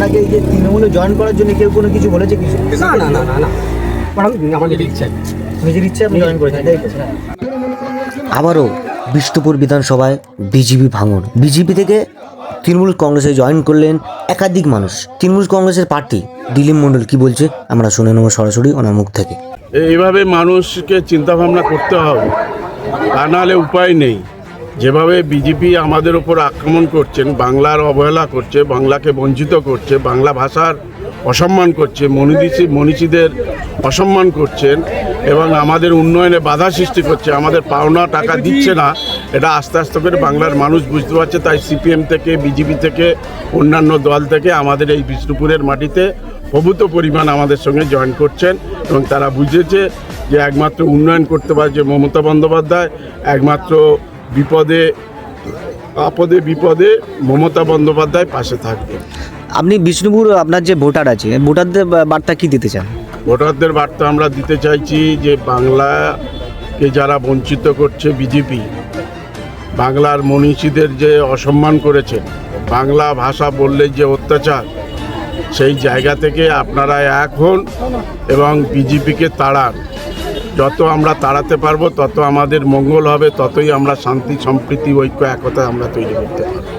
আপনাকে এই যে তৃণমূলে জয়েন করার জন্য কেউ কোনো কিছু বলেছে কিছু? না না না না না আমার নিজের ইচ্ছা। নিজের ইচ্ছে আপনি জয়েন করেছেন, তাই তো? আবারও বিষ্ণুপুর বিধানসভায় বিজেপি ভাঙন। বিজেপি থেকে তৃণমূল কংগ্রেসে জয়েন করলেন একাধিক মানুষ। তৃণমূল কংগ্রেসের প্রার্থী দিলীপ মণ্ডল কি বলছে আমরা শুনে নেব সরাসরি ওনার মুখ থেকে। এইভাবে মানুষকে চিন্তাভাবনা করতে হবে, তা নাহলে উপায় নেই। যেভাবে বিজেপি আমাদের ওপর আক্রমণ করছেন, বাংলার অবহেলা করছে, বাংলাকে বঞ্চিত করছে, বাংলা ভাষার অসম্মান করছে, মনীষীদের অসম্মান করছেন এবং আমাদের উন্নয়নে বাধা সৃষ্টি করছে, আমাদের পাওনা টাকা দিচ্ছে না, এটা আস্তে আস্তে করে বাংলার মানুষ বুঝতে পারছে। তাই সিপিএম থেকে, বিজেপি থেকে, অন্যান্য দল থেকে আমাদের এই বিষ্ণুপুরের মাটিতে প্রভূত পরিমাণ আমাদের সঙ্গে জয়েন করছেন এবং তারা বুঝেছে যে একমাত্র উন্নয়ন করতে পারছে মমতা বন্দ্যোপাধ্যায়, একমাত্র আপদে বিপদে মমতা বন্দ্যোপাধ্যায় পাশে থাকবে। আপনি বিষ্ণুপুর আপনার যে ভোটার আছে, ভোটারদের বার্তা কি দিতে চান? ভোটারদের বার্তা আমরা দিতে চাইছি যে বাংলাকে যারা বঞ্চিত করছে বিজেপি, বাংলার মনীষীদের যে অসম্মান করেছে, বাংলা ভাষা বললে যে অত্যাচার, সেই জায়গা থেকে আপনারা এক হন এবং বিজেপিকে তাড়ান। যত আমরা তাড়াতে পারবো তত আমাদের মঙ্গল হবে, ততই আমরা শান্তি, সম্প্রীতি, ঐক্য, একতা আমরা তৈরি করতে পারবো।